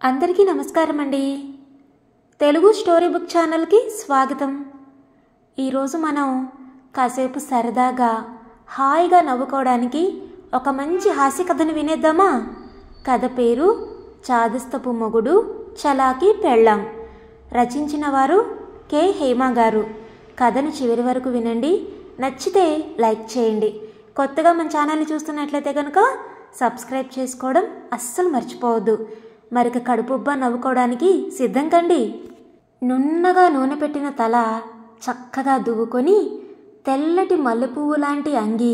అందరికీ నమస్కారం అండి. తెలుగు స్టోరీ బుక్ ఛానల్కి స్వాగతం. ఈరోజు మనం కాసేపు సరదాగా హాయిగా నవ్వుకోవడానికి ఒక మంచి హాస్య కథను వినేద్దామా? కథ పేరు చాదస్తపు మొగుడు చలాకీ పెళ్ళాం. రచించిన వారు కె హేమ గారు. కథను చివరి వరకు వినండి. నచ్చితే లైక్ చేయండి. కొత్తగా మన ఛానల్ని చూస్తున్నట్లయితే కనుక సబ్స్క్రైబ్ చేసుకోవడం అస్సలు మర్చిపోవద్దు. మరిక కడుపుబ్బా నవ్వుకోవడానికి సిద్ధం కండి. నున్నగా నూనె పెట్టిన తల చక్కగా దువ్వుకొని తెల్లటి మల్లెపువ్వు లాంటి అంగి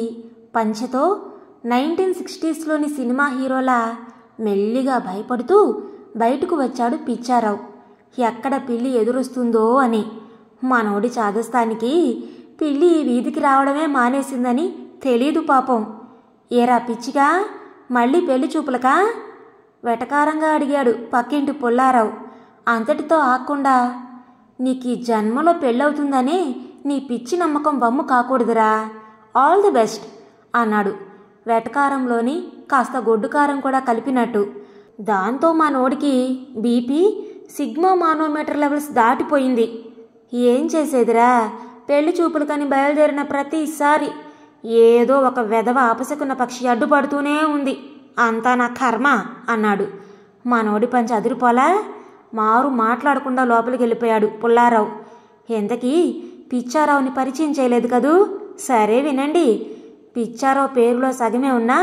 పంచెతో 1960స్లోని సినిమా హీరోలా మెల్లిగా భయపడుతూ బయటకు వచ్చాడు పిచ్చారావు. ఎక్కడ పిల్లి ఎదురొస్తుందో అని. మనోడి చాదస్తానికి పిల్లి ఈ వీధికి రావడమే మానేసిందని తెలీదు పాపం. ఏరా పిచ్చిగా, మళ్ళీ పెళ్లి చూపులకా? వెటకారంగా అడిగాడు పక్కింటి పుల్లారావు. అంతటితో ఆకుండా, నీకు ఈ జన్మలో పెళ్ళవుతుందనే నీ పిచ్చి నమ్మకం వమ్ము కాకూడదురా, ఆల్ ది బెస్ట్ అన్నాడు వెటకారంలోని కాస్త గొడ్డుకారం కూడా కలిపినట్టు. దాంతో మా నోడికి బీపీ సిగ్మా మానోమీటర్ లెవెల్స్ దాటిపోయింది. ఏం చేసేదిరా, పెళ్లి చూపులకని బయలుదేరిన ప్రతిసారి ఏదో ఒక వెధవ ఆపసకున్న పక్షి అడ్డుపడుతూనే ఉంది. అంతా నా కర్మ అన్నాడు. మా నోడి పంచి అదిరిపోలా. మారు మాట్లాడకుండా లోపలికి వెళ్ళిపోయాడు పుల్లారావు. ఎంతకీ పిచ్చారావుని పరిచయం చేయలేదు కదూ? సరే వినండి. పిచ్చారావు పేరులో సగమే ఉన్నా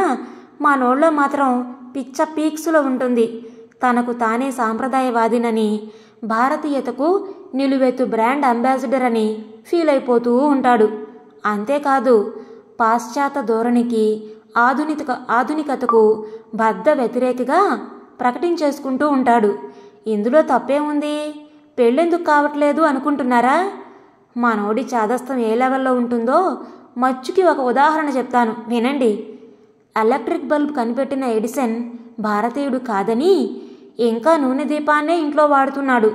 మా నోళ్ళలో మాత్రం పిచ్చ పీక్స్లో ఉంటుంది. తనకు తానే సాంప్రదాయవాదినని, భారతీయతకు నిలువెత్తు బ్రాండ్ అంబాసిడర్ అని ఫీల్ అయిపోతూ ఉంటాడు. అంతేకాదు, పాశ్చాత్య ధోరణికి ఆధునికతకు బద్ధ వ్యతిరేకగా ప్రకటించేసుకుంటూ ఉంటాడు. ఇందులో తప్పేముంది? పెళ్ళెందుకు కావట్లేదు అనుకుంటున్నారా? మా నోడి చాదస్తం ఏ లెవెల్లో ఉంటుందో మచ్చుకి ఒక ఉదాహరణ చెప్తాను వినండి. ఎలక్ట్రిక్ బల్బ్ కనిపెట్టిన ఎడిసన్ భారతీయుడు కాదని ఇంకా నూనె దీపాన్నే ఇంట్లో వాడుతున్నాడు.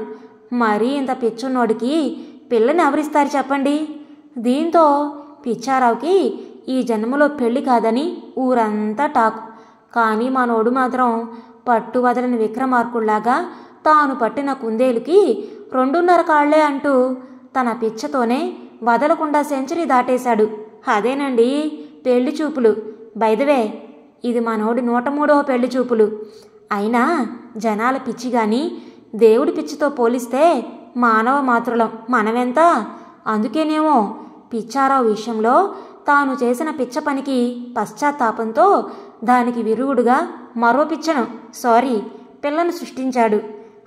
మరీ ఇంత పిచ్చున్నోడికి పిల్లని ఎవరిస్తారు చెప్పండి? దీంతో పిచ్చారావుకి ఈ జన్మలో పెళ్లి కాదని ఊరంతా టాక్. కానీ మా నోడు మాత్రం పట్టు వదలని విక్రమార్కుల్లాగా తాను పట్టిన కుందేలుకి 2.5 కాళ్లే అంటూ తన పిచ్చతోనే వదలకుండా సెంచరీ దాటేశాడు. అదేనండి పెళ్లి చూపులు. బైదవే, ఇది మా నోడి 103వ పెళ్లి చూపులు. అయినా జనాల పిచ్చి గాని దేవుడి పిచ్చితో పోలిస్తే మానవ మాతృలం మనమెంత. అందుకేనేమో పిచ్చారావు విషయంలో తాను చేసిన పిచ్చ పనికి పశ్చాత్తాపంతో దానికి విరుగుడుగా మరో పిల్లను సృష్టించాడు.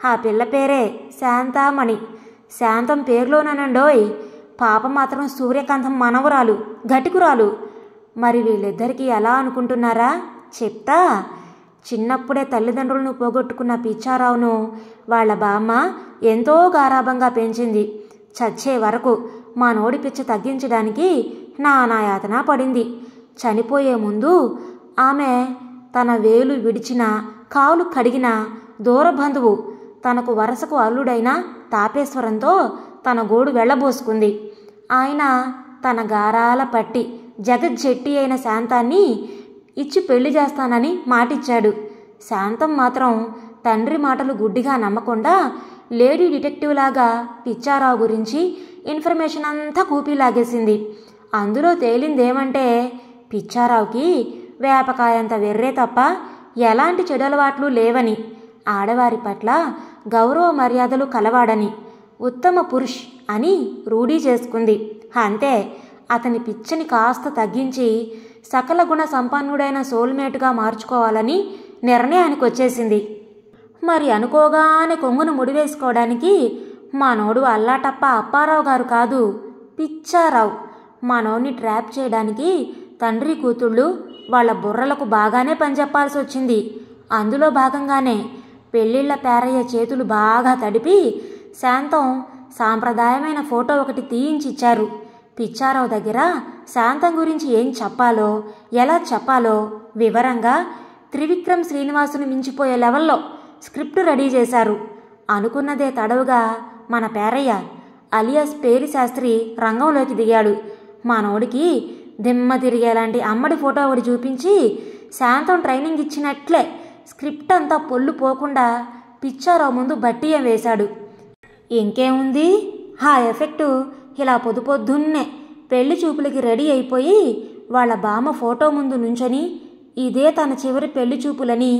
ఆ పిల్ల పేరే శాంతామణి. శాంతం పేరులోనండోయ్, పాప మాత్రం సూర్యకాంతం మనవరాలు, ఘటికురాలు. మరి వీళ్ళిద్దరికీ ఎలా అనుకుంటున్నారా? చెప్తా. చిన్నప్పుడే తల్లిదండ్రులను పోగొట్టుకున్న పిచ్చారావును వాళ్ళ బామ్మ ఎంతో గారాబంగా పెంచింది. చచ్చే వరకు మా నోడి పిచ్చ తగ్గించడానికి నానాయాతన పడింది. చనిపోయే ముందు ఆమె తన వేలు విడిచిన, కాలు కడిగిన దూర బంధువు, తనకు వరసకు అల్లుడైన తాపేశ్వరంతో తన గోడు వెళ్ళబోసుకుంది. ఆయన తన గారాల పట్టి జగజ్జెట్టి అయిన శాంతాన్ని ఇచ్చి పెళ్లి చేస్తానని మాటిచ్చాడు. శాంతం మాత్రం తండ్రి మాటలు గుడ్డిగా నమ్మకుండా లేడీ డిటెక్టివ్ లాగా పిచ్చారావు గురించి ఇన్ఫర్మేషన్ అంతా కూపీలాగేసింది. అందులో తేలిందేమంటే పిచ్చారావుకి వేపకాయంత వెర్రే తప్ప ఎలాంటి చెడలవాట్లు లేవని, ఆడవారి పట్ల గౌరవ మర్యాదలు కలవాడని, ఉత్తమ పురుష్ అని రూఢీ చేసుకుంది. అంతే. అతని పిచ్చని కాస్త తగ్గించి సకల గుణ సంపన్నుడైన సోల్మేట్గా మార్చుకోవాలని నిర్ణయానికి వచ్చేసింది. మరి అనుకోగానే కొంగును ముడివేసుకోవడానికి మా నోడు అల్లాటప్ప అప్పారావు గారు కాదు, పిచ్చారావు. మా నోడిని ట్రాప్ చేయడానికి తండ్రి కూతుళ్ళు వాళ్ళ బుర్రలకు బాగానే పనిచెప్పాల్సి వచ్చింది. అందులో భాగంగానే పెళ్ళిళ్ళ పేరయ్య చేతులు బాగా తడిపి శాంతం సాంప్రదాయమైన ఫోటో ఒకటి తీయించిచ్చారు. పిచ్చారావు దగ్గర శాంతం గురించి ఏం చెప్పాలో, ఎలా చెప్పాలో వివరంగా త్రివిక్రమ్ శ్రీనివాసుని మించిపోయే లెవెల్లో స్క్రిప్ట్ రెడీ చేశారు. అనుకున్నదే తడవుగా మన పేరయ్య అలియాస్ పేరి శాస్త్రి రంగంలోకి దిగాడు. మా నోడికి దిమ్మ తిరిగేలాంటి అమ్మడి ఫోటో ఒకటి చూపించి శాంతం ట్రైనింగ్ ఇచ్చినట్లే స్క్రిప్ట్ అంతా పొల్లు పోకుండా పిచ్చారావు ముందు బట్టియం వేశాడు. ఇంకేముంది, ఆ ఎఫెక్టు ఇలా పొద్దున్నే పెళ్లి చూపులకి రెడీ అయిపోయి వాళ్ళ బామ్మ ఫోటో ముందు నుంచొని ఇదే తన చివరి పెళ్లి చూపులని,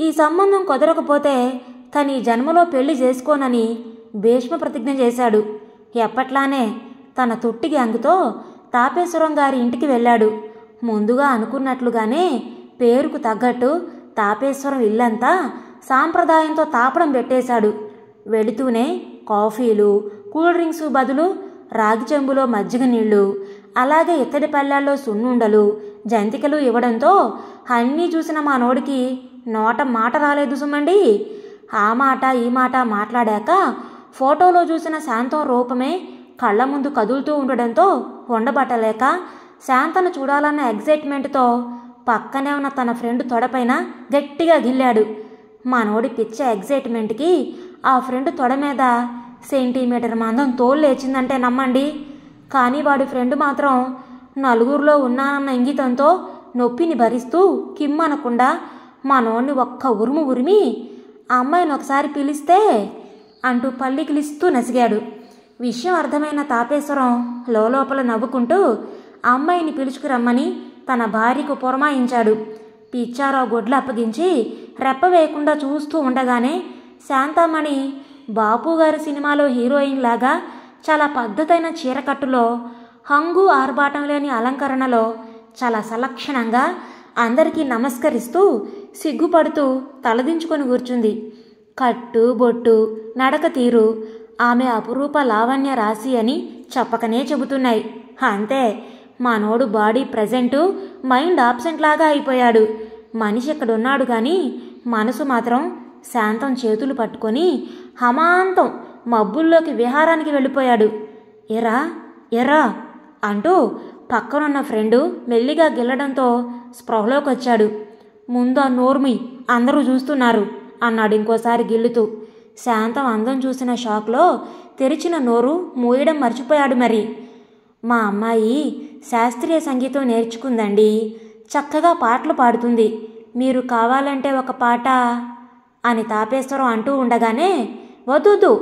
ఈ సంబంధం కుదరకపోతే తను ఈ జన్మలో పెళ్లి చేసుకోనని భీష్మ ప్రతిజ్ఞ చేశాడు. ఎప్పట్లానే తన తొట్టి గ్యాంగుతో తాపేశ్వరం గారి ఇంటికి వెళ్ళాడు. ముందుగా అనుకున్నట్లుగానే పేరుకు తగ్గట్టు తాపేశ్వరం ఇల్లంతా సాంప్రదాయంతో తాపడం పెట్టేశాడు. వెళుతూనే కాఫీలు, కూల్ డ్రింక్స్ బదులు రాగి చెంబులో మజ్జిగ నీళ్లు, అలాగే ఇత్తడి పళ్ళాల్లో సున్నుండలు, జంతికలు ఇవ్వడంతో అన్నీ చూసిన మా నోడికి నోట మాట రాలేదు సుమండి. ఆ మాట ఈ మాట మాట్లాడాక ఫోటోలో చూసిన శాంతం రూపమే కళ్ళ ముందు కదులుతూ ఉండడంతో ఉండబట్టలేక శాంతను చూడాలన్న ఎగ్జైట్మెంట్తో పక్కనే ఉన్న తన ఫ్రెండ్ తొడపైన గట్టిగా గిల్లాడు. మనోడి పిచ్చ ఎగ్జైట్మెంట్కి ఆ ఫ్రెండ్ తొడ మీద సెంటీమీటర్ మందం తోలు లేచిందంటే నమ్మండి. కానీ వాడి ఫ్రెండ్ మాత్రం నలుగురిలో ఉన్నానన్న ఇంగితంతో నొప్పిని భరిస్తూ కిమ్మనకుండా మనోడిని ఒక్క ఉరుము ఉరిమి అమ్మాయిని ఒకసారి పిలిస్తే అంటూ పల్లికిలిస్తూ నసిగాడు. విషయం అర్థమైన తాపేశ్వరం లోపల నవ్వుకుంటూ అమ్మాయిని పిలుచుకురమ్మని తన భార్యకు పురమాయించాడు. పిచ్చారావు గొడ్లు అప్పగించి రెప్ప వేయకుండా చూస్తూ ఉండగానే శాంతామణి బాపుగారి సినిమాలో హీరోయిన్ లాగా చాలా పద్ధతైన చీరకట్టులో, హంగు ఆర్భాటం లేని అలంకరణలో చాలా సలక్షణంగా అందరికీ నమస్కరిస్తూ సిగ్గుపడుతూ తలదించుకొని కూర్చుంది. కట్టు బొట్టు నడక తీరు ఆమె అపురూప లావణ్య రాశి అని చెప్పకనే చెబుతున్నాయి. అంతే, మనోడు బాడీ ప్రజెంటు మైండ్ ఆబ్సెంట్ లాగా అయిపోయాడు. మనిషి ఇక్కడున్నాడు కానీ మనసు మాత్రం శాంతం చేతులు పట్టుకొని హమాంతం మబ్బుల్లోకి విహారానికి వెళ్ళిపోయాడు. ఎరా ఎరా అంటూ పక్కనున్న ఫ్రెండు మెల్లిగా గిల్లడంతో స్పృహలోకి వచ్చాడు. ముందు నోర్మి, అందరూ చూస్తున్నారు అన్నాడు ఇంకోసారి గిల్లుతూ. శాంతం అందం చూసిన షాక్లో తెరిచిన నోరు మూయడం మర్చిపోయాడు. మరి మా అమ్మాయి శాస్త్రీయ సంగీతం నేర్చుకుందండి, చక్కగా పాటలు పాడుతుంది, మీరు కావాలంటే ఒక పాట అని తాపేశ్వరం అంటూ ఉండగానే వద్దు,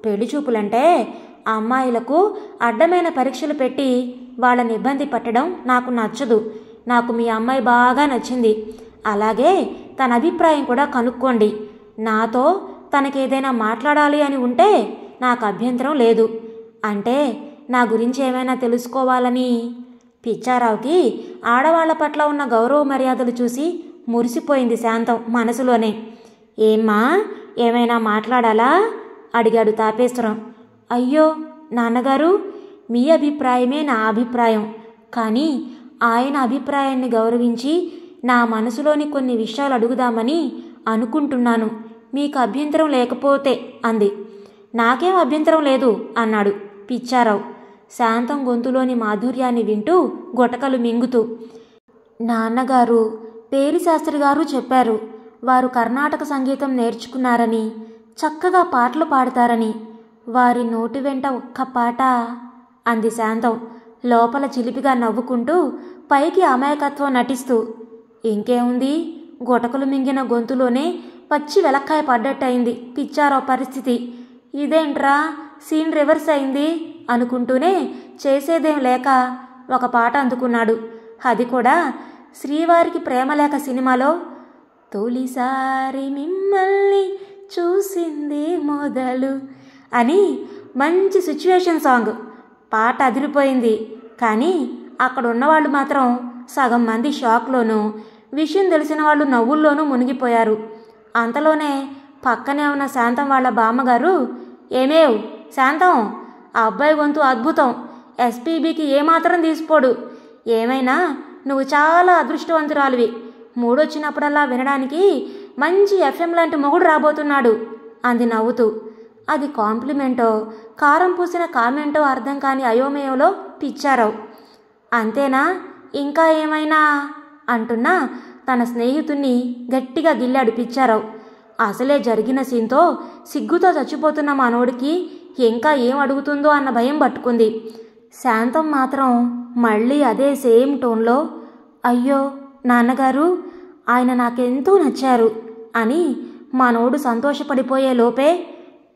పెళ్లి చూపులంటే అమ్మాయిలకు అడ్డమైన పరీక్షలు పెట్టి వాళ్ళని ఇబ్బంది పెట్టడం నాకు నచ్చదు. నాకు మీ అమ్మాయి బాగా నచ్చింది, అలాగే తన అభిప్రాయం కూడా కనుక్కోండి. నాతో తనకేదైనా మాట్లాడాలి అని ఉంటే నాకు అభ్యంతరం లేదు. అంటే నా గురించి ఏమైనా తెలుసుకోవాలని. పిచ్చారావుకి ఆడవాళ్ల పట్ల ఉన్న గౌరవ మర్యాదలు చూసి మురిసిపోయింది శాంతం మనసులోనే. ఏమ్మా, ఏమైనా మాట్లాడాలా అడిగాడు తాపేశ్వరం. అయ్యో నాన్నగారు, మీ అభిప్రాయమే నా అభిప్రాయం, కానీ ఆయన అభిప్రాయాన్ని గౌరవించి నా మనసులోని కొన్ని విషయాలు అడుగుదామని అనుకుంటున్నాను, మీకు అభ్యంతరం లేకపోతే అంది. నాకేం అభ్యంతరం లేదు అన్నాడు పిచ్చారావు శాంతం గొంతులోని మాధుర్యాన్ని వింటూ గొటకలు మింగుతూ. నాన్నగారు పేరిశాస్త్రి గారు చెప్పారు, వారు కర్ణాటక సంగీతం నేర్చుకున్నారని, చక్కగా పాటలు పాడతారని. వారి నోటి వెంట ఒక్క పాట అంది శాంతం లోపల చిలిపిగా నవ్వుకుంటూ, పైకి అమాయకత్వం నటిస్తూ. ఇంకేముంది, గొటకలు మింగిన గొంతులోనే పచ్చి వెలక్కాయ పడ్డట్టయింది పిచ్చారావు పరిస్థితి. ఇదేంట్రా సీన్ రివర్స్ అయింది అనుకుంటూనే చేసేదేం లేక ఒక పాట అందుకున్నాడు. అది కూడా శ్రీవారికి ప్రేమలేఖ సినిమాలో తొలిసారి మిమ్మల్ని చూసింది మొదలు అని మంచి సిచ్యువేషన్ సాంగ్. పాట అదిరిపోయింది. కానీ అక్కడ ఉన్నవాళ్ళు మాత్రం సగం మంది షాక్లోనూ, విషయం తెలిసిన వాళ్ళు నవ్వుల్లోనూ మునిగిపోయారు. అంతలోనే పక్కనే ఉన్న శాంతం వాళ్ళ బామ్మగారు, ఏమేవ్ శాంతం, ఆ అబ్బాయి గొంతు అద్భుతం, ఎస్పీబీకి ఏమాత్రం తీసిపోడు, ఏమైనా నువ్వు చాలా అదృష్టవంతురాలివి, మూడొచ్చినప్పుడల్లా వినడానికి మంచి ఎఫ్ఎం లాంటి మొగుడు రాబోతున్నాడు అంది నవ్వుతూ. అది కాంప్లిమెంటో కారం పూసిన కామెంటో అర్థం కాని అయోమయంలో పిచ్చారావు. అంతేనా, ఇంకా ఏమైనా అంటున్నా తన స్నేహితుణ్ణి గట్టిగా గిల్లాడు పిచ్చారావు. అసలే జరిగిన సీన్తో సిగ్గుతో చచ్చిపోతున్న మనోడికి ఇంకా ఏం అడుగుతుందో అన్న భయం పట్టుకుంది. శాంతం మాత్రం మళ్ళీ అదే సేమ్ టోన్లో, అయ్యో నాన్నగారు, ఆయన నాకెంతో నచ్చారు అని మనోడు సంతోషపడిపోయే లోపే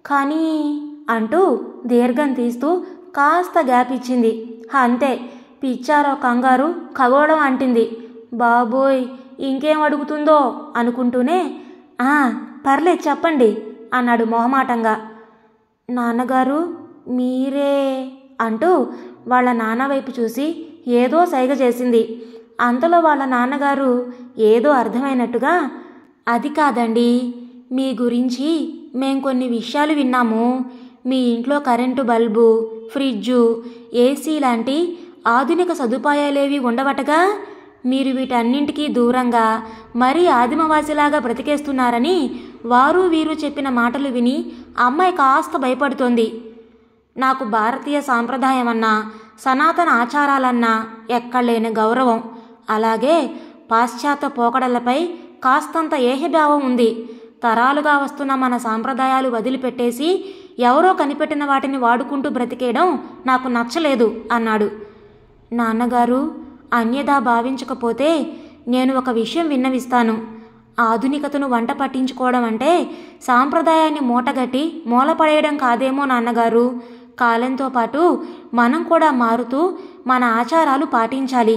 కానీ అంటూ దీర్ఘం తీస్తూ కాస్త గ్యాప్ ఇచ్చింది. అంతే, పిచ్చారో కంగారు ఖగోళం అంటింది. బాబోయ్, ఇంకేం అడుగుతుందో అనుకుంటూనే పర్లేదు చెప్పండి అన్నాడు మొహమాటంగా. నాన్నగారు మీరే అంటూ వాళ్ళ నాన్న వైపు చూసి ఏదో సైగ చేసింది. అంతలో వాళ్ళ నాన్నగారు ఏదో అర్థమైనట్టుగా, అది కాదండి, మీ గురించి మేం కొన్ని విషయాలు విన్నాము. మీ ఇంట్లో కరెంటు బల్బు, ఫ్రిడ్జు, ఏసీ లాంటి ఆధునిక సదుపాయాలేవి ఉండవటగా. మీరు వీటన్నింటికీ దూరంగా మరీ ఆదిమవాసిలాగా బ్రతికేస్తున్నారని వారు వీరు చెప్పిన మాటలు విని అమ్మాయి కాస్త భయపడుతోంది. నాకు భారతీయ సాంప్రదాయమన్నా సనాతన ఆచారాలన్నా ఎక్కడలేని గౌరవం, అలాగే పాశ్చాత్య పోకడలపై కాస్తంత ఏహభావం ఉంది. తరాలుగా వస్తున్న మన సాంప్రదాయాలు వదిలిపెట్టేసి ఎవరో కనిపెట్టిన వాటిని వాడుకుంటూ బ్రతికేయడం నాకు నచ్చలేదు అన్నాడు. నాన్నగారు, అన్యదా భావించకపోతే నేను ఒక విషయం విన్నవిస్తాను. ఆధునికతను వంట పట్టించుకోవడం అంటే సాంప్రదాయాన్ని మూటగట్టి మూలపడేయడం కాదేమో నాన్నగారు. కాలంతో పాటు మనం కూడా మారుతూ మన ఆచారాలు పాటించాలి.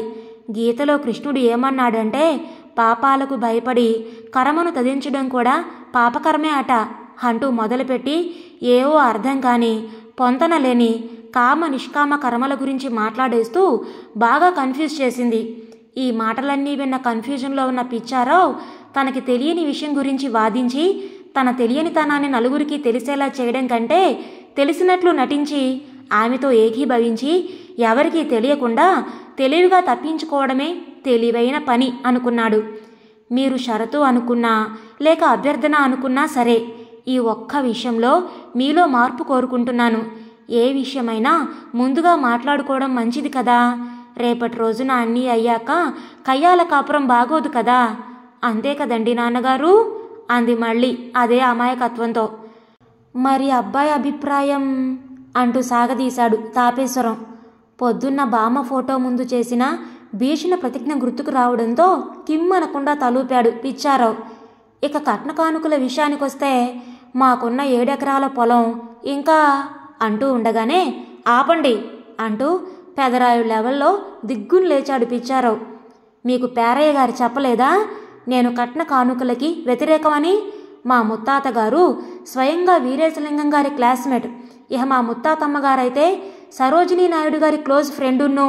గీతలో కృష్ణుడు ఏమన్నాడంటే, పాపాలకు భయపడి కర్మను త్యజించడం కూడా పాపకర్మే అట అంటూ మొదలుపెట్టి ఏవో అర్థం కాని పొంతనలేని కామ నిష్కామ కర్మల గురించి మాట్లాడేస్తూ బాగా కన్ఫ్యూజ్ చేసింది. ఈ మాటలన్నీ విన్న కన్ఫ్యూజన్లో ఉన్న పిచ్చారావు తనకి తెలియని విషయం గురించి వాదించి తన తెలియనితనాన్ని నలుగురికి తెలిసేలా చేయడం కంటే తెలిసినట్లు నటించి ఆమెతో ఏకీభవించి ఎవరికీ తెలియకుండా తెలివిగా తప్పించుకోవడమే తెలివైన పని అనుకున్నాడు. మీరు షరతు అనుకున్నా లేక అభ్యర్థన అనుకున్నా సరే, ఈ ఒక్క విషయంలో మీలో మార్పు కోరుకుంటున్నాను. ఏ విషయమైనా ముందుగా మాట్లాడుకోవడం మంచిది కదా. రేపటి రోజున అన్నీ అయ్యాక కయ్యాల కాపురం బాగోదు కదా. అంతే కదండి నాన్నగారు అంది మళ్ళీ అదే అమాయకత్వంతో. మరి అబ్బాయి అభిప్రాయం అంటూ సాగదీశాడు తాపేశ్వరం. పొద్దున్న బామ్మ ఫోటో ముందు చేసిన భీషణ ప్రతిజ్ఞ గుర్తుకు రావడంతో కిమ్మనకుండా తలూపాడు పిచ్చారావు. ఇక కట్న కానుకల విషయానికొస్తే మాకున్న 7 ఎకరాల పొలం ఇంకా అంటూ ఉండగానే ఆపండి అంటూ పెదరాయు లెవెల్లో దిగ్గును లేచాడు పిచ్చారావు. మీకు పేరయ్య గారు చెప్పలేదా నేను కట్న కానుకలకి వ్యతిరేకమని? మా ముత్తాత గారు స్వయంగా వీరేశలింగం గారి క్లాస్మేట్. ఇక మా ముత్తాతమ్మగారైతే సరోజినీ నాయుడు గారి క్లోజ్ ఫ్రెండును.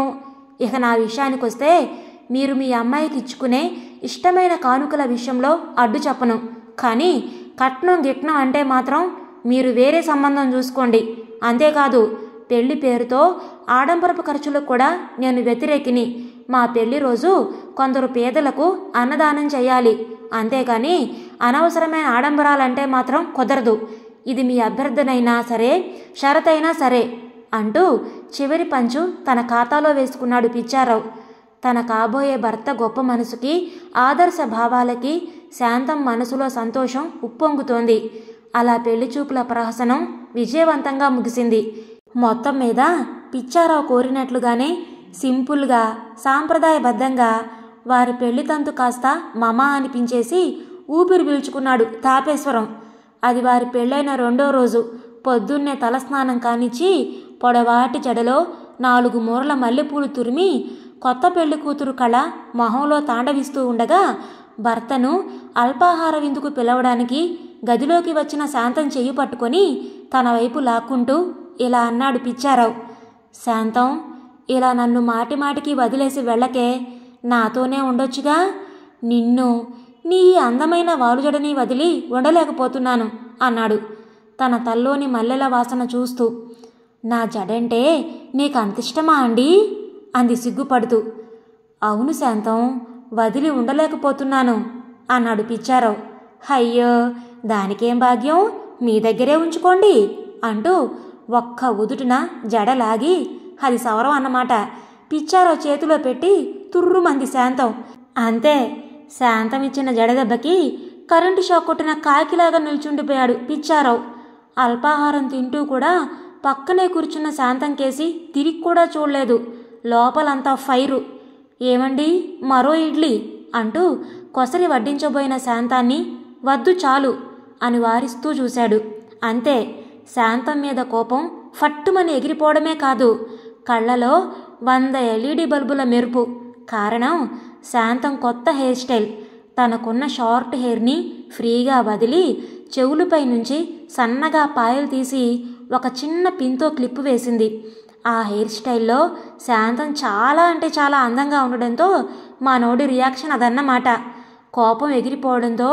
ఇక నా విషయానికొస్తే మీరు మీ అమ్మాయికి ఇచ్చుకునే ఇష్టమైన కానుకల విషయంలో అడ్డు చెప్పను. కానీ కట్నం గిట్నం అంటే మాత్రం మీరు వేరే సంబంధం చూసుకోండి. అంతేకాదు పెళ్లి పేరుతో ఆడంబరపు ఖర్చులకు కూడా నేను వ్యతిరేకిని. మా పెళ్లి రోజు కొందరు పేదలకు అన్నదానం చేయాలి. అంతేకాని అనవసరమైన ఆడంబరాలంటే మాత్రం కుదరదు. ఇది మీ అభ్యర్థనైనా సరే, షరతైనా సరే అంటూ చివరి పంచు తన ఖాతాలో వేసుకున్నాడు పిచ్చారావు. తన కాబోయే భర్త గొప్ప మనసుకి, ఆదర్శ భావాలకి శాంతం మనసులో సంతోషం ఉప్పొంగుతోంది. అలా పెళ్లి చూపుల ప్రహసనం విజయవంతంగా ముగిసింది. మొత్తం మీద పిచ్చారావు కోరినట్లుగానే సింపుల్గా, సాంప్రదాయబద్ధంగా వారి పెళ్లి తంతు కాస్త మమా అనిపించేసి ఊపిరి పీల్చుకున్నాడు తాపేశ్వరం. అది వారి పెళ్ళైన 2వ రోజు పొద్దున్నే తలస్నానం కానిచ్చి పొడవాటి జడలో 4 మూరల మల్లెపూలు తురిమి కొత్త పెళ్లి కూతురు కళ మొహంలో తాండవిస్తూ ఉండగా భర్తను అల్పాహార విందుకు పిలవడానికి గదిలోకి వచ్చిన శాంతం చెయ్యి పట్టుకొని తన వైపు లాక్కుంటూ ఇలా అన్నాడు పిచ్చారావు. శాంతం, ఇలా నన్ను మాటిమాటికి వదిలేసి వెళ్ళకే, నాతోనే ఉండొచ్చుగా. నిన్ను, నీ అందమైన వాలుజడని వదిలి ఉండలేకపోతున్నాను అన్నాడు తన తల్లోని మల్లెల వాసన చూస్తూ. నా జడంటే నీకు అంతిష్టమా అండి అంది సిగ్గుపడుతూ. అవును శాంతం, వదిలి ఉండలేకపోతున్నాను అన్నాడు పిచ్చారావు. అయ్యో, దానికేం భాగ్యం, మీ దగ్గరే ఉంచుకోండి అంటూ ఒక్క ఉదుటున జడలాగి, అది సవరం అన్నమాట, పిచ్చారావు చేతిలో పెట్టి తుర్రుమంది శాంతం. అంతే, శాంతం ఇచ్చిన జడదెబ్బకి కరెంటు షాక్ కొట్టిన కాకిలాగా నిల్చుండిపోయాడు పిచ్చారావు. అల్పాహారం తింటూ కూడా పక్కనే కూర్చున్న శాంతం కేసి తిరిగి కూడా చూడలేదు. లోపలంతా ఫైరు. ఏమండి, మరో ఇడ్లీ అంటూ కొసరి వడ్డించబోయిన శాంతాన్ని వద్దు చాలు అని వారిస్తూ చూశాడు. అంతే, శాంతం మీద కోపం ఫట్టుమని ఎగిరిపోవడమే కాదు, కళ్ళలో 100 LED బల్బుల మెరుపు. కారణం శాంతం కొత్త హెయిర్ స్టైల్. తనకున్న షార్ట్ హెయిర్ని ఫ్రీగా వదిలి చెవులపై నుంచి సన్నగా పాయలు తీసి ఒక చిన్న పిన్తో క్లిప్పు వేసింది. ఆ హెయిర్ స్టైల్లో శాంతం చాలా అంటే చాలా అందంగా ఉండడంతో మనోడి రియాక్షన్ అదన్నమాట. కోపం ఎగిరిపోవడంతో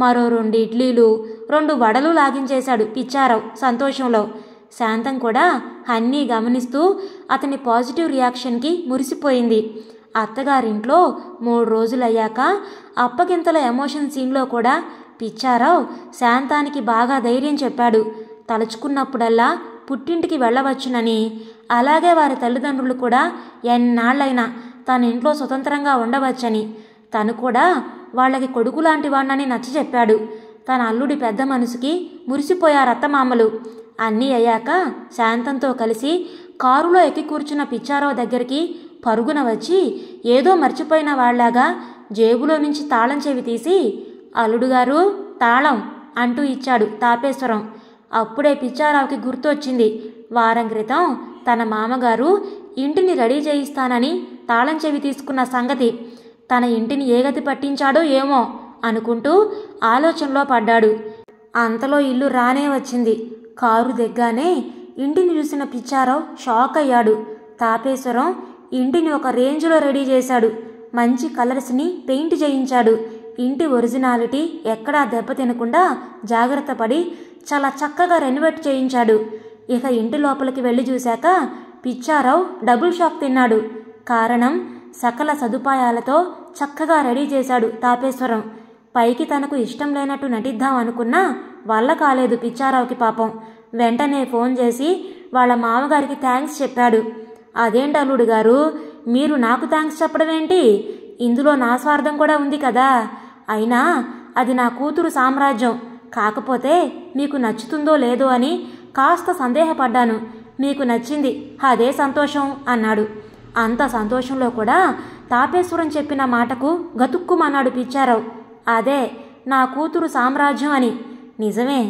మరో 2 ఇడ్లీలు 2 వడలు లాగించేశాడు పిచ్చారావు సంతోషంలో. శాంతం కూడా అన్నీ గమనిస్తూ అతని పాజిటివ్ రియాక్షన్కి మురిసిపోయింది. అత్తగారింట్లో 3 రోజులయ్యాక అప్పగింతల ఎమోషన్ సీన్లో కూడా పిచ్చారావు శాంతానికి బాగా ధైర్యం చెప్పాడు. తలుచుకున్నప్పుడల్లా పుట్టింటికి వెళ్ళవచ్చునని, అలాగే వారి తల్లిదండ్రులు కూడా ఎన్నాళ్ళైనా తన ఇంట్లో స్వతంత్రంగా ఉండవచ్చని, తను కూడా వాళ్ళకి కొడుకు లాంటి వాణ్ణని నచ్చ చెప్పాడు. తన అల్లుడి పెద్ద మనసుకి మురిసిపోయారు అత్తమామలు. అన్నీ అయ్యాక శాంతంతో కలిసి కారులో ఎక్కి కూర్చున్న పిచ్చారావు దగ్గరికి పరుగున వచ్చి ఏదో మర్చిపోయిన వాళ్లాగా జేబులో నుంచి తాళం చెవి తీసి, అల్లుడుగారు తాళం అంటూ ఇచ్చాడు తాపేశ్వరం. అప్పుడే పిచ్చారావుకి గుర్తొచ్చింది, వారం క్రితం తన మామగారు ఇంటిని రెడీ చేయిస్తానని తాళం చెవి తీసుకున్న సంగతి. తన ఇంటిని ఏ గతి పట్టించాడో ఏమో అనుకుంటూ ఆలోచనలో పడ్డాడు. అంతలో ఇల్లు రానే వచ్చింది. కారు దిగ్గానే ఇంటిని చూసిన పిచ్చారావు షాక్ అయ్యాడు. తాపేశ్వరం ఇంటిని ఒక రేంజ్లో రెడీ చేశాడు. మంచి కలర్స్ని పెయింట్ చేయించాడు. ఇంటి ఒరిజినాలిటీ ఎక్కడా దెబ్బతినకుండా జాగ్రత్త పడి చాలా చక్కగా రెనోవేట్ చేయించాడు. ఇక ఇంటి లోపలికి వెళ్ళి చూశాక పిచ్చారావు డబుల్ షాక్ తిన్నాడు. కారణం సకల సదుపాయాలతో చక్కగా రెడీ చేశాడు తాపేశ్వరం. పైకి తనకు ఇష్టం లేనట్టు నటిద్దాం అనుకున్నా వల్ల కాలేదు పిచ్చారావుకి పాపం. వెంటనే ఫోన్ చేసి వాళ్ళ మామగారికి థ్యాంక్స్ చెప్పాడు. అదేంటి అల్లుడు గారు, మీరు నాకు థ్యాంక్స్ చెప్పడం ఏంటి? ఇందులో నా స్వార్థం కూడా ఉంది కదా. అయినా అది నా కూతురు సామ్రాజ్యం. కాకపోతే మీకు నచ్చుతుందో లేదో అని కాస్త సందేహపడ్డాను. మీకు నచ్చింది, అదే సంతోషం అన్నాడు. అంత సంతోషంలో కూడా తాపేశ్వరం చెప్పిన మాటకు గతుక్కుమన్నాడు పిచ్చారావు. అదే నా కూతురు సామ్రాజ్యం అని. నిజమే,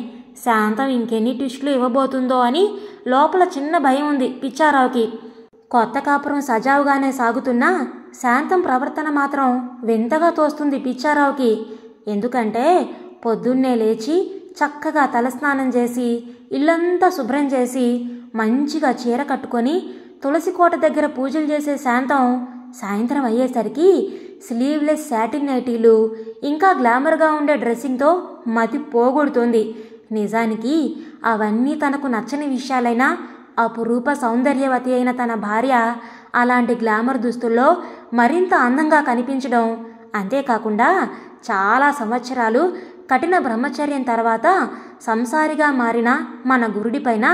శాంతం ఇంకెన్ని ట్విస్టులు ఇవ్వబోతుందో అని లోపల చిన్న భయం ఉంది పిచ్చారావుకి. కొత్త కాపురం సజావుగానే సాగుతున్నా శాంతం ప్రవర్తన మాత్రం వింతగా తోస్తుంది పిచ్చారావుకి. ఎందుకంటే పొద్దున్నే లేచి చక్కగా తలస్నానం చేసి ఇల్లంతా శుభ్రం చేసి మంచిగా చీర కట్టుకొని తులసికోట దగ్గర పూజలు చేసే శాంతం సాయంత్రం అయ్యేసరికి స్లీవ్లెస్ శాటిన్ నైటీలు ఇంకా గ్లామర్గా ఉండే డ్రెస్సింగ్తో మతి పోగొడుతోంది. నిజానికి అవన్నీ తనకు నచ్చని విషయాలైనా అపురూప సౌందర్యవతి అయిన తన భార్య అలాంటి గ్లామర్ దుస్తుల్లో మరింత అందంగా కనిపించడం, అంతేకాకుండా చాలా సంవత్సరాలు కఠిన బ్రహ్మచర్యం తర్వాత సంసారిగా మారిన మన గురుడిపైన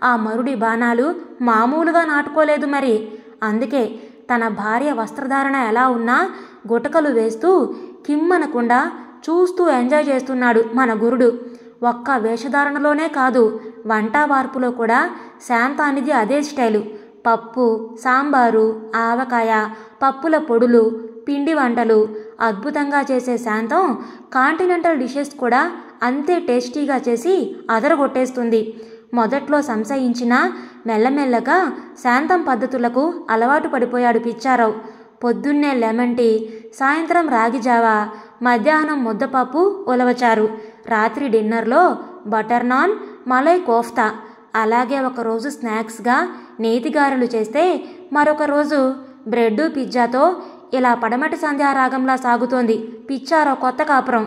ఆ మరుడి బాణాలు మామూలుగా నాటుకోలేదు మరి. అందుకే తన భార్య వస్త్రధారణ ఎలా ఉన్నా గుటకలు వేస్తూ కిమ్మనకుండా చూస్తూ ఎంజాయ్ చేస్తున్నాడు మన గురుడు. ఒక్క వేషధారణలోనే కాదు, వంట వార్పులో కూడా శాంతానిది అదే స్టైలు. పప్పు, సాంబారు, ఆవకాయ, పప్పుల పొడులు, పిండి వంటలు అద్భుతంగా చేసే శాంతం కాంటినెంటల్ డిషెస్ కూడా అంతే టేస్టీగా చేసి అదరగొట్టేస్తుంది. మొదట్లో సంశయించినా మెల్లమెల్లగా శాంతం పద్ధతులకు అలవాటు పడిపోయాడు పిచ్చారావు. పొద్దున్నే లెమన్ టీ, సాయంత్రం రాగిజావా, మధ్యాహ్నం ముద్దపప్పు ఉలవచారు, రాత్రి డిన్నర్లో బటర్ నాన్, మలై కోఫ్తా, అలాగే ఒకరోజు స్నాక్స్గా నేతిగారెలు చేస్తే మరొక రోజు బ్రెడ్ పిజ్జాతో ఇలా పడమటి సంధ్యారాగంలా సాగుతోంది పిచ్చారావు కొత్త కాపురం.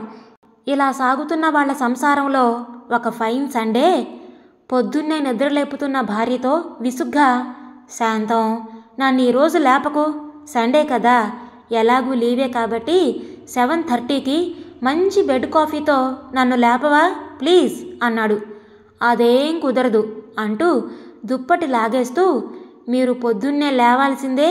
ఇలా సాగుతున్న వాళ్ళ సంసారంలో ఒక ఫైన్ సండే పొద్దున్నే నిద్రలేపుతున్న భార్యతో విసుగ్గా, శాంతం నన్ను ఈరోజు లేపకు, సండే కదా, ఎలాగూ లీవే కాబట్టి 7:30కి మంచి బెడ్ కాఫీతో నన్ను లేపవా ప్లీజ్ అన్నాడు. అదేం కుదరదు అంటూ దుప్పటి లాగేస్తూ, మీరు పొద్దున్నే లేవాల్సిందే,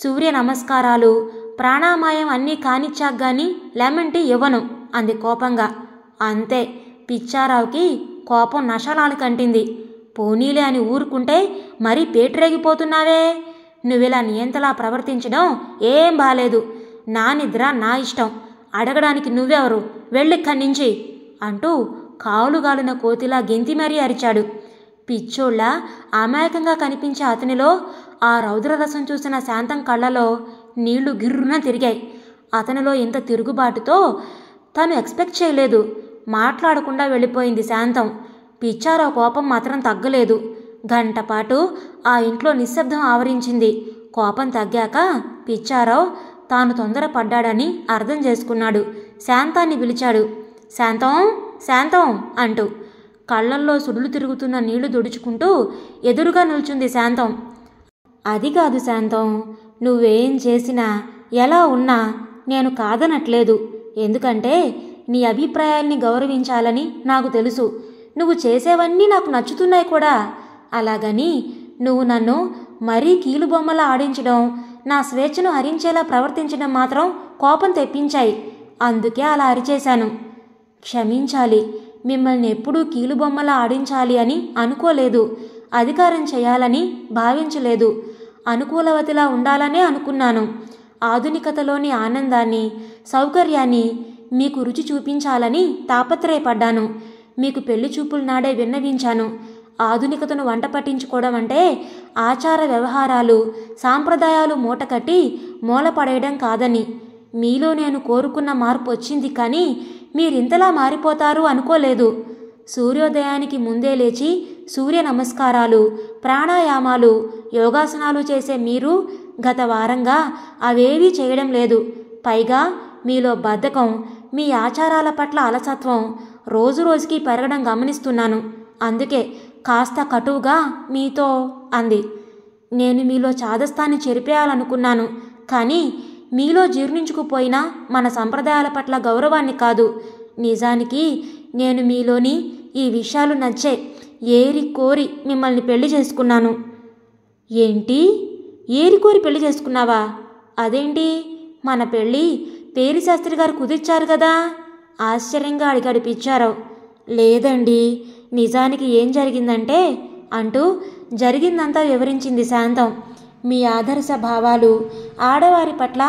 సూర్య నమస్కారాలు ప్రాణామాయం అన్నీ కానిచ్చాక గాని లెమన్ టీ ఇవ్వను అంది కోపంగా. అంతే, పిచ్చారావుకి కోపం నషాలాలు కంటింది. పోనీలే అని ఊరుకుంటే మరీ పేటరేగిపోతున్నావే, నువ్విలా నియంతలా ప్రవర్తించడం ఏం బాలేదు. నా నిద్ర నా ఇష్టం, అడగడానికి నువ్వెవరు, వెళ్ళిక్కడి నుంచి అంటూ కాలుగాలిన కోతిలా గెంతి మరీ అరిచాడు. పిచ్చోళ్ళ అమాయకంగా కనిపించే అతనిలో ఆ రౌద్రరసం చూసిన శాంతం కళ్ళలో నీళ్లు గిర్రున తిరిగాయి. అతనిలో ఇంత తిరుగుబాటుతో తను ఎక్స్పెక్ట్ చేయలేదు. మాట్లాడకుండా వెళ్ళిపోయింది శాంతం. పిచ్చారావు కోపం మాత్రం తగ్గలేదు. గంటపాటు ఆ ఇంట్లో నిశ్శబ్దం ఆవరించింది. కోపం తగ్గాక పిచ్చారావు తాను తొందరపడ్డాడని అర్థం చేసుకున్నాడు. శాంతాన్ని పిలిచాడు. శాంతం, శాంతం అంటూ. కళ్ళల్లో సుడులు తిరుగుతున్న నీళ్లు దుడుచుకుంటూ ఎదురుగా నిల్చుంది శాంతం. అది కాదు శాంతం, నువ్వేం చేసినా ఎలా ఉన్నా నేను కాదనట్లేదు. ఎందుకంటే నీ అభిప్రాయాల్ని గౌరవించాలని నాకు తెలుసు. నువ్వు చేసేవన్నీ నాకు నచ్చుతున్నాయి కూడా. అలాగని నువ్వు నన్ను మరీ కీలుబొమ్మలా ఆడించడం, నా స్వేచ్ఛను హరించేలా ప్రవర్తించడం మాత్రం కోపం తెప్పించాయి. అందుకే అలా అరిచేశాను. క్షమించాలి. మిమ్మల్ని ఎప్పుడూ కీలుబొమ్మలా ఆడించాలి అని అనుకోలేదు. అధికారం చేయాలని భావించలేదు. అనుకూలవతిలా ఉండాలనే అనుకున్నాను. ఆధునికతలోని ఆనందాన్ని, సౌకర్యాన్ని మీకు రుచి చూపించాలని తాపత్రయపడ్డాను. మీకు పెళ్లి చూపుల నాడే విన్నవించాను. ఆధునికతను వంట పట్టించుకోవడం అంటే ఆచార వ్యవహారాలు, సాంప్రదాయాలు మూటకట్టి మూలపడేయడం కాదని. మీలో నేను కోరుకున్న మార్పు వచ్చింది, కానీ మీరింతలా మారిపోతారు అనుకోలేదు. సూర్యోదయానికి ముందే లేచి సూర్య నమస్కారాలు, ప్రాణాయామాలు, యోగాసనాలు చేసే మీరు గత వారంగా అవేవీ చేయడం లేదు. పైగా మీలో బద్ధకం, మీ ఆచారాల పట్ల అలసత్వం రోజురోజుకి పెరగడం గమనిస్తున్నాను. అందుకే కాస్త కటువుగా మీతో అంది. నేను మీలో చాదస్తాన్ని చెరిపేయాలనుకున్నాను, కానీ మీలో జీర్ణించుకుపోయిన మన సంప్రదాయాల పట్ల గౌరవాన్ని కాదు. నిజానికి నేను మీలోని ఈ విషయాలు నచ్చే ఏరి కోరి మిమ్మల్ని పెళ్లి చేసుకున్నాను. ఏంటి? ఏరికోరి పెళ్లి చేసుకున్నావా? అదేంటి? మన పెళ్ళి పేరిశాస్త్రి గారు కుదిర్చారు కదా? ఆశ్చర్యంగా అడిగాడు పిచ్చారావు. లేదండి, నిజానికి ఏం జరిగిందంటే అంటూ జరిగిందంతా వివరించింది శాంతం. మీ ఆదర్శ భావాలు, ఆడవారి పట్ల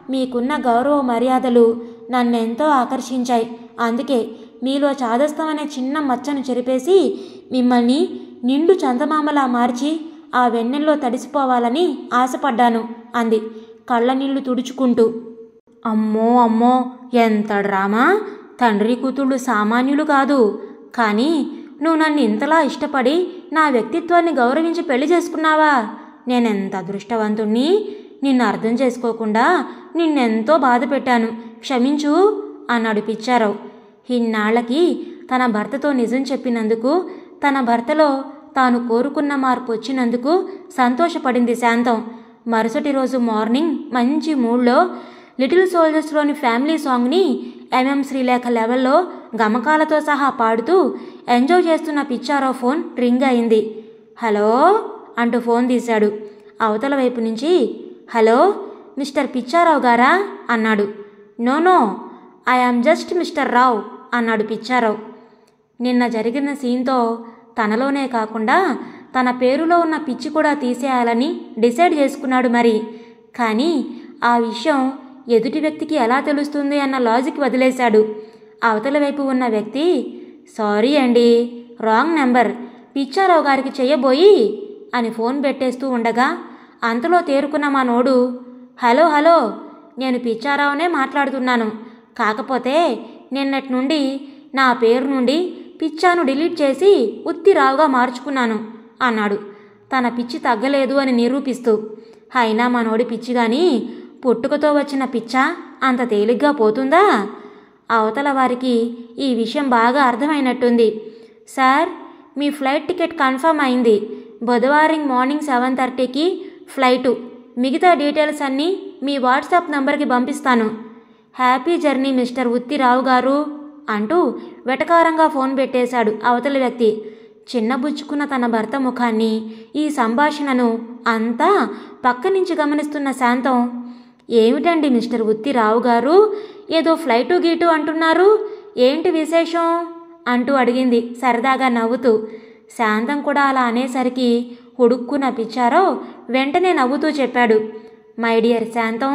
మీకున్న గౌరవ మర్యాదలు నన్నెంతో ఆకర్షించాయి. అందుకే మీలో చాదస్తం అనే చిన్న మచ్చను చెరిపేసి మిమ్మల్ని నిండు చందమామలా మార్చి ఆ వెన్నెల్లో తడిసిపోవాలని ఆశపడ్డాను అంది కళ్ళ నీళ్లు తుడుచుకుంటూ. అమ్మో అమ్మో, ఎంత డ్రామా! తండ్రి కూతుళ్ళు సామాన్యులు కాదు. కానీ నువ్వు నన్ను ఇంతలా ఇష్టపడి నా వ్యక్తిత్వాన్ని గౌరవించి పెళ్లి చేసుకున్నావా? నేనెంత అదృష్టవంతుణ్ణి! నిన్ను అర్థం చేసుకోకుండా నిన్నెంతో బాధ పెట్టాను. క్షమించు అన్నాడు పిచ్చారావు. ఇన్నాళ్లకి తన భర్తతో నిజం చెప్పినందుకు, తన భర్తలో తాను కోరుకున్న మార్పు వచ్చినందుకు సంతోషపడింది శాంతం. మరుసటి రోజు మార్నింగ్ మంచి మూడ్లో లిటిల్ సోల్జర్స్లోని ఫ్యామిలీ సాంగ్ని ఎంఎం శ్రీలేఖ లెవెల్లో గమకాలతో సహా పాడుతూ ఎంజాయ్ చేస్తున్న పిచ్చారావు ఫోన్ రింగ్ అయింది. హలో అంటూ ఫోన్ తీశాడు. అవతల వైపు నుంచి హలో, మిస్టర్ పిచ్చారావు గారా అన్నాడు. No, I am just mister Rao అన్నాడు పిచ్చారావు. నిన్న జరిగిన సీన్తో తనలోనే కాకుండా తన పేరులో ఉన్న పిచ్చి కూడా తీసేయాలని డిసైడ్ చేసుకున్నాడు మరి. కానీ ఆ విషయం ఎదుటి వ్యక్తికి ఎలా తెలుస్తుంది అన్న లాజిక్ వదిలేశాడు. అవతల వైపు ఉన్న వ్యక్తి సారీ అండి, రాంగ్ నెంబర్, పిచ్చారావు గారికి చెయ్యబోయి అని ఫోన్ పెట్టేస్తూ ఉండగా అంతలో తేరుకున్న మా నోడు హలో, నేను పిచ్చారావునే మాట్లాడుతున్నాను. కాకపోతే నిన్నటి నుండి నా పేరు నుండి పిచ్చాను డిలీట్ చేసి ఉత్తిరావుగా మార్చుకున్నాను అన్నాడు తన పిచ్చి తగ్గలేదు అని నిరూపిస్తూ. అయినా మా నోడి పిచ్చి గాని పుట్టుకతో వచ్చిన పిచ్చ అంత తేలిగ్గా పోతుందా? అవతల వారికి ఈ విషయం బాగా అర్థమైనట్టుంది. సార్, మీ ఫ్లైట్ టికెట్ కన్ఫర్మ్ అయింది. బుధవారం మార్నింగ్ 7:30కి ఫ్లైటు. మిగతా డీటెయిల్స్ అన్నీ మీ వాట్సాప్ నంబర్కి పంపిస్తాను. హ్యాపీ జర్నీ మిస్టర్ ఉత్తిరావు గారు అంటూ వెటకారంగా ఫోన్ పెట్టేశాడు అవతల వ్యక్తి. చిన్నబుచ్చుకున్న తన భర్త ముఖాన్ని, ఈ సంభాషణను అంతా పక్క నుంచి గమనిస్తున్న శాంతం, ఏమిటండి మిస్టర్ ఉత్తిరావు గారు, ఏదో ఫ్లైటు గీటు అంటున్నారు, ఏంటి విశేషం అంటూ అడిగింది సరదాగా నవ్వుతూ. శాంతం కూడా అలా అనేసరికి హుడుక్కున పిచ్చారావు వెంటనే నవ్వుతూ చెప్పాడు, మై డియర్ శాంతం,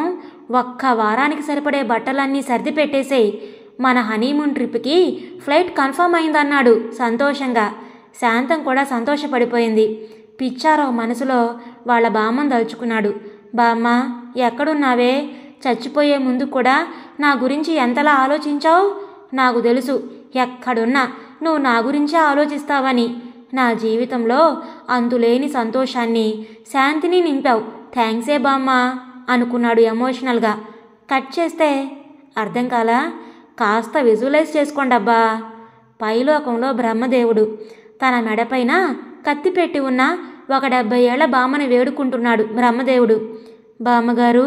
ఒక్క వారానికి సరిపడే బట్టలన్నీ సర్ది పెట్టేసేయి. మన హనీమూన్ ట్రిప్కి ఫ్లైట్ కన్ఫర్మ్ అయిందన్నాడు సంతోషంగా. శాంతం కూడా సంతోషపడిపోయింది. పిచ్చారావు మనసులో వాళ్ళ బామ్మను తలుచుకున్నాడు. బామ్మ, ఎక్కడున్నావే? చచ్చిపోయే ముందు కూడా నా గురించి ఎంతలా ఆలోచించావు? నాకు తెలుసు ఎక్కడున్నా నువ్వు నా గురించే ఆలోచిస్తావని. నా జీవితంలో అంతులేని సంతోషాన్ని, శాంతిని నింపావు. థ్యాంక్సే బామ్మ అనుకున్నాడు ఎమోషనల్గా. కట్ చేస్తే అర్థం కాలా? కాస్త విజువలైజ్ చేసుకోండబ్బా. పైలోకంలో బ్రహ్మదేవుడు తన మెడపైన కత్తి పెట్టి ఉన్న ఒక 70 ఏళ్ల బామ్మని వేడుకుంటున్నాడు బ్రహ్మదేవుడు. బామ్మగారు,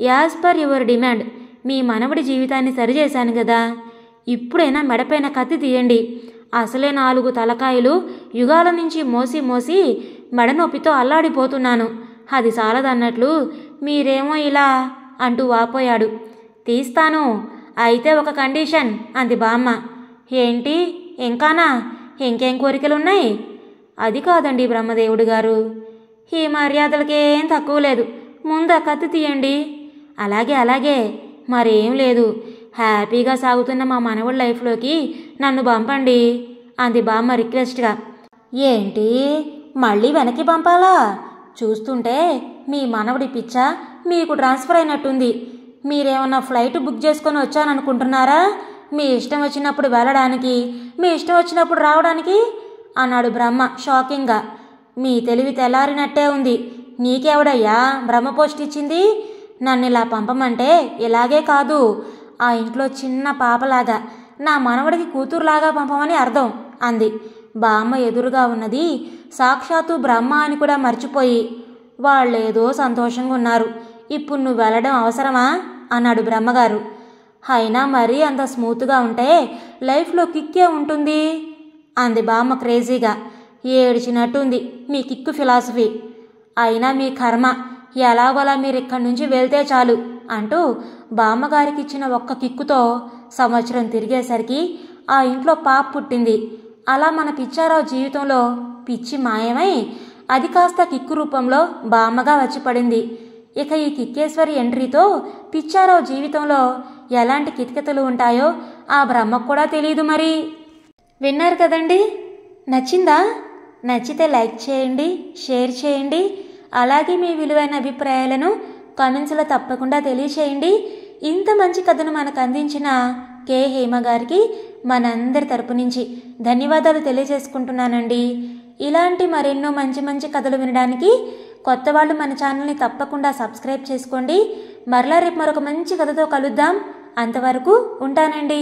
యాజ్ పర్ యువర్ డిమాండ్ మీ మనవడి జీవితాన్ని సరిచేశాను కదా, ఇప్పుడైనా మెడపైన కత్తి తీయండి. అసలే 4 తలకాయలు యుగాల నుంచి మోసి మోసి మెడనొప్పితో అల్లాడిపోతున్నాను. అది చాలదన్నట్లు మీరేమో ఇలా అంటూ వాపోయాడు. తీస్తాను, అయితే ఒక కండిషన్ అంది బామ్మ. ఏంటి ఇంకానా? ఇంకేం కోరికలున్నాయి? అది కాదండి బ్రహ్మదేవుడు గారు, ఈ మర్యాదలకేం తక్కువ లేదు. ముందు ఆ కత్తి తీయండి. అలాగే అలాగే, మరేం లేదు. హ్యాపీగా సాగుతున్న మా మనవడి లైఫ్లోకి నన్ను పంపండి అంది బామ్మ రిక్వెస్ట్గా. ఏంటి మళ్ళీ వెనక్కి పంపాలా? చూస్తుంటే మీ మనవడి పిచ్చ మీకు ట్రాన్స్ఫర్ అయినట్టుంది. మీరేమన్నా ఫ్లైట్ బుక్ చేసుకొని వచ్చాననుకుంటున్నారా? మీ ఇష్టం వచ్చినప్పుడు వెళ్ళడానికి, మీ ఇష్టం వచ్చినప్పుడు రావడానికి అన్నాడు బ్రహ్మ షాకింగ్గా. మీ తెలివి తెల్లారినట్టే ఉంది. నీకెవడయ్యా బ్రహ్మపోస్ట్ ఇచ్చింది? నన్ను ఇలా పంపమంటే ఇలాగే కాదు, ఆ ఇంట్లో చిన్న పాపలాగా, నా మనవడికి కూతురులాగా పంపమని అర్థం అంది. బామ్మ ఎదురుగా ఉన్నది సాక్షాత్తు బ్రహ్మ అని కూడా మర్చిపోయి, వాళ్ళేదో సంతోషంగా ఉన్నారు. ఇప్పుడు నువ్వు వెళ్ళడం అవసరమా అన్నాడు బ్రహ్మగారు. అయినా మరీ అంత స్మూత్గా ఉంటే లైఫ్లో కిక్కే ఉంటుంది అంది బామ్మ క్రేజీగా. ఏడ్చినట్టుంది మీ కిక్కు ఫిలాసఫీ. అయినా మీ కర్మ, ఎలాగోలా మీరు ఇక్కడి నుంచి వెళ్తే చాలు అంటూ బామ్మగారికి ఇచ్చిన ఒక్క కిక్కుతో సంవత్సరం తిరిగేసరికి ఆ ఇంట్లో పాప పుట్టింది. అలా మన పిచ్చారావు జీవితంలో పిచ్చి మాయమై అది కాస్త కిక్కు రూపంలో బామ్మగా వచ్చి పడింది. ఇక ఈ కిక్కేశ్వరి ఎంట్రీతో పిచ్చారావు జీవితంలో ఎలాంటి కితకితలు ఉంటాయో ఆ బ్రహ్మకు కూడా తెలియదు మరి. విన్నారు కదండి? నచ్చిందా? నచ్చితే లైక్ చేయండి, షేర్ చేయండి. అలాగే మీ విలువైన అభిప్రాయాలను కామెంట్స్లో తప్పకుండా తెలియచేయండి. ఇంత మంచి కథను మనకు అందించిన కే హేమ గారికి మనందరి తరపు నుంచి ధన్యవాదాలు తెలియజేసుకుంటున్నానండి. ఇలాంటి మరెన్నో మంచి మంచి కథలు వినడానికి కొత్త వాళ్ళు మన ఛానల్ని తప్పకుండా సబ్స్క్రైబ్ చేసుకోండి. మరలా రేపు మరొక మంచి కథతో కలుద్దాం. అంతవరకు ఉంటానండి.